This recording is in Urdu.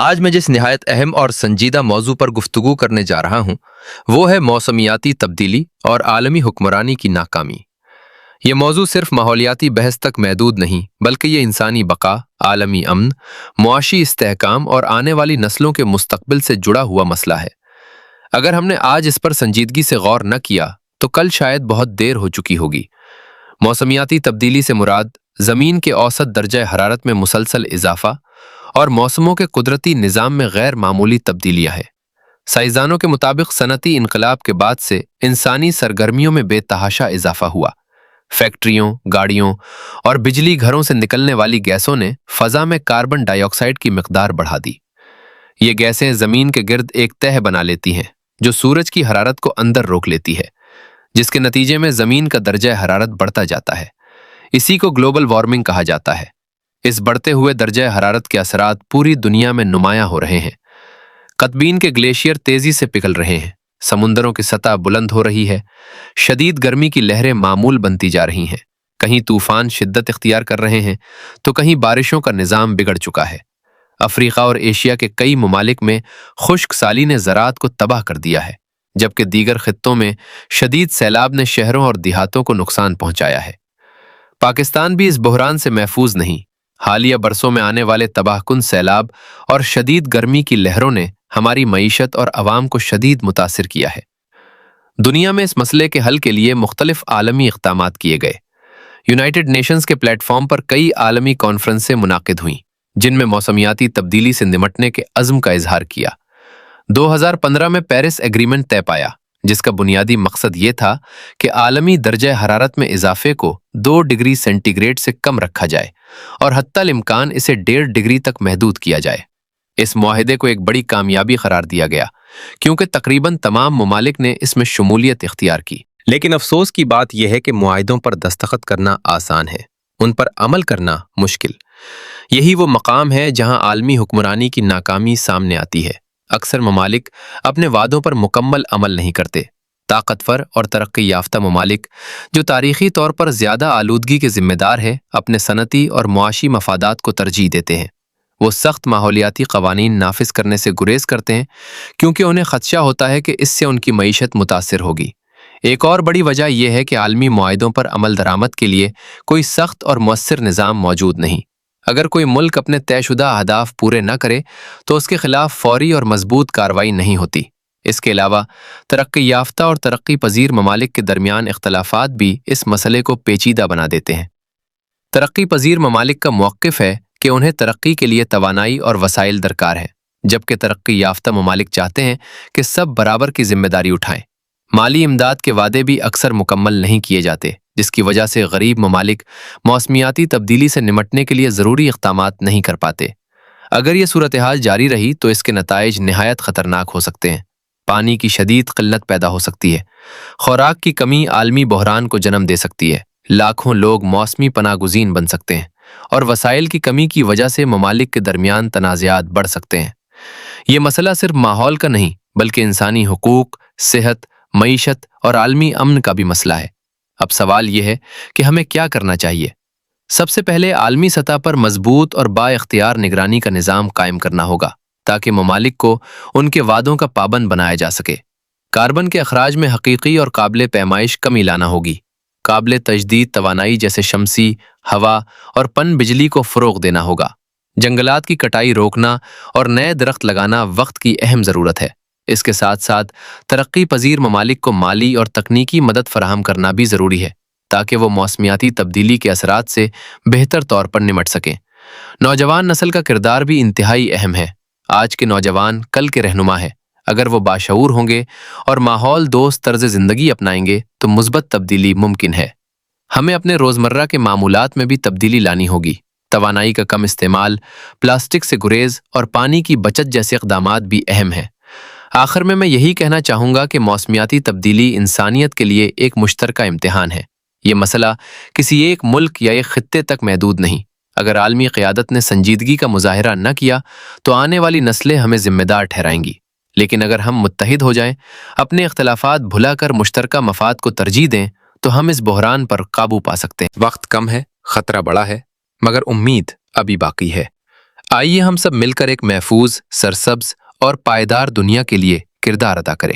آج میں جس نہایت اہم اور سنجیدہ موضوع پر گفتگو کرنے جا رہا ہوں وہ ہے موسمیاتی تبدیلی اور عالمی حکمرانی کی ناکامی۔ یہ موضوع صرف ماحولیاتی بحث تک محدود نہیں بلکہ یہ انسانی بقا، عالمی امن، معاشی استحکام اور آنے والی نسلوں کے مستقبل سے جڑا ہوا مسئلہ ہے۔ اگر ہم نے آج اس پر سنجیدگی سے غور نہ کیا تو کل شاید بہت دیر ہو چکی ہوگی۔ موسمیاتی تبدیلی سے مراد زمین کے اوسط درجہ حرارت میں مسلسل اضافہ اور موسموں کے قدرتی نظام میں غیر معمولی تبدیلیاں ہیں۔ سائنسدانوں کے مطابق صنعتی انقلاب کے بعد سے انسانی سرگرمیوں میں بے تحاشا اضافہ ہوا۔ فیکٹریوں، گاڑیوں اور بجلی گھروں سے نکلنے والی گیسوں نے فضا میں کاربن ڈائی آکسائیڈ کی مقدار بڑھا دی۔ یہ گیسیں زمین کے گرد ایک تہہ بنا لیتی ہیں جو سورج کی حرارت کو اندر روک لیتی ہے، جس کے نتیجے میں زمین کا درجہ حرارت بڑھتا جاتا ہے۔ اسی کو گلوبل وارمنگ کہا جاتا ہے۔ اس بڑھتے ہوئے درجہ حرارت کے اثرات پوری دنیا میں نمایاں ہو رہے ہیں۔ قطبین کے گلیشیئر تیزی سے پگھل رہے ہیں، سمندروں کی سطح بلند ہو رہی ہے، شدید گرمی کی لہریں معمول بنتی جا رہی ہیں، کہیں طوفان شدت اختیار کر رہے ہیں تو کہیں بارشوں کا نظام بگڑ چکا ہے۔ افریقہ اور ایشیا کے کئی ممالک میں خشک سالی نے زراعت کو تباہ کر دیا ہے، جبکہ دیگر خطوں میں شدید سیلاب نے شہروں اور دیہاتوں کو نقصان پہنچایا ہے۔ پاکستان بھی اس بحران سے محفوظ نہیں۔ حالیہ برسوں میں آنے والے تباہ کن سیلاب اور شدید گرمی کی لہروں نے ہماری معیشت اور عوام کو شدید متاثر کیا ہے۔ دنیا میں اس مسئلے کے حل کے لیے مختلف عالمی اقدامات کیے گئے۔ یونائٹڈ نیشنز کے پلیٹ فارم پر کئی عالمی کانفرنسیں منعقد ہوئیں جن میں موسمیاتی تبدیلی سے نمٹنے کے عزم کا اظہار کیا۔ 2015 میں پیرس ایگریمنٹ طے پایا جس کا بنیادی مقصد یہ تھا کہ عالمی درجہ حرارت میں اضافے کو 2 ڈگری سینٹی گریڈ سے کم رکھا جائے اور حتی الامکان اسے 1.5 ڈگری تک محدود کیا جائے۔ اس معاہدے کو ایک بڑی کامیابی قرار دیا گیا کیونکہ تقریباً تمام ممالک نے اس میں شمولیت اختیار کی۔ لیکن افسوس کی بات یہ ہے کہ معاہدوں پر دستخط کرنا آسان ہے، ان پر عمل کرنا مشکل۔ یہی وہ مقام ہے جہاں عالمی حکمرانی کی ناکامی سامنے آتی ہے۔ اکثر ممالک اپنے وعدوں پر مکمل عمل نہیں کرتے۔ طاقتور اور ترقی یافتہ ممالک جو تاریخی طور پر زیادہ آلودگی کے ذمہ دار ہیں اپنے صنعتی اور معاشی مفادات کو ترجیح دیتے ہیں۔ وہ سخت ماحولیاتی قوانین نافذ کرنے سے گریز کرتے ہیں کیونکہ انہیں خدشہ ہوتا ہے کہ اس سے ان کی معیشت متاثر ہوگی۔ ایک اور بڑی وجہ یہ ہے کہ عالمی معاہدوں پر عمل درآمد کے لیے کوئی سخت اور مؤثر نظام موجود نہیں۔ اگر کوئی ملک اپنے طے شدہ اہداف پورے نہ کرے تو اس کے خلاف فوری اور مضبوط کارروائی نہیں ہوتی۔ اس کے علاوہ ترقی یافتہ اور ترقی پذیر ممالک کے درمیان اختلافات بھی اس مسئلے کو پیچیدہ بنا دیتے ہیں۔ ترقی پذیر ممالک کا موقف ہے کہ انہیں ترقی کے لیے توانائی اور وسائل درکار ہیں، جبکہ ترقی یافتہ ممالک چاہتے ہیں کہ سب برابر کی ذمہ داری اٹھائیں۔ مالی امداد کے وعدے بھی اکثر مکمل نہیں کیے جاتے، جس کی وجہ سے غریب ممالک موسمیاتی تبدیلی سے نمٹنے کے لیے ضروری اقدامات نہیں کر پاتے۔ اگر یہ صورتحال جاری رہی تو اس کے نتائج نہایت خطرناک ہو سکتے ہیں۔ پانی کی شدید قلت پیدا ہو سکتی ہے، خوراک کی کمی عالمی بحران کو جنم دے سکتی ہے، لاکھوں لوگ موسمی پناہ گزین بن سکتے ہیں، اور وسائل کی کمی کی وجہ سے ممالک کے درمیان تنازعات بڑھ سکتے ہیں۔ یہ مسئلہ صرف ماحول کا نہیں بلکہ انسانی حقوق، صحت، معیشت اور عالمی امن کا بھی مسئلہ ہے۔ اب سوال یہ ہے کہ ہمیں کیا کرنا چاہیے؟ سب سے پہلے عالمی سطح پر مضبوط اور با اختیار نگرانی کا نظام قائم کرنا ہوگا تاکہ ممالک کو ان کے وعدوں کا پابند بنایا جا سکے۔ کاربن کے اخراج میں حقیقی اور قابل پیمائش کمی لانا ہوگی۔ قابل تجدید توانائی جیسے شمسی، ہوا اور پن بجلی کو فروغ دینا ہوگا۔ جنگلات کی کٹائی روکنا اور نئے درخت لگانا وقت کی اہم ضرورت ہے۔ اس کے ساتھ ساتھ ترقی پذیر ممالک کو مالی اور تکنیکی مدد فراہم کرنا بھی ضروری ہے تاکہ وہ موسمیاتی تبدیلی کے اثرات سے بہتر طور پر نمٹ سکیں۔ نوجوان نسل کا کردار بھی انتہائی اہم ہے۔ آج کے نوجوان کل کے رہنما ہیں۔ اگر وہ باشعور ہوں گے اور ماحول دوست طرز زندگی اپنائیں گے تو مثبت تبدیلی ممکن ہے۔ ہمیں اپنے روزمرہ کے معمولات میں بھی تبدیلی لانی ہوگی۔ توانائی کا کم استعمال، پلاسٹک سے گریز اور پانی کی بچت جیسے اقدامات بھی اہم ہیں۔ آخر میں یہی کہنا چاہوں گا کہ موسمیاتی تبدیلی انسانیت کے لیے ایک مشترکہ امتحان ہے۔ یہ مسئلہ کسی ایک ملک یا ایک خطے تک محدود نہیں۔ اگر عالمی قیادت نے سنجیدگی کا مظاہرہ نہ کیا تو آنے والی نسلیں ہمیں ذمہ دار ٹھہرائیں گی، لیکن اگر ہم متحد ہو جائیں، اپنے اختلافات بھلا کر مشترکہ مفاد کو ترجیح دیں تو ہم اس بحران پر قابو پا سکتے ہیں۔ وقت کم ہے، خطرہ بڑا ہے، مگر امید ابھی باقی ہے۔ آئیے ہم سب مل کر ایک محفوظ، سرسبز اور پائیدار دنیا کے لیے کردار ادا کریں۔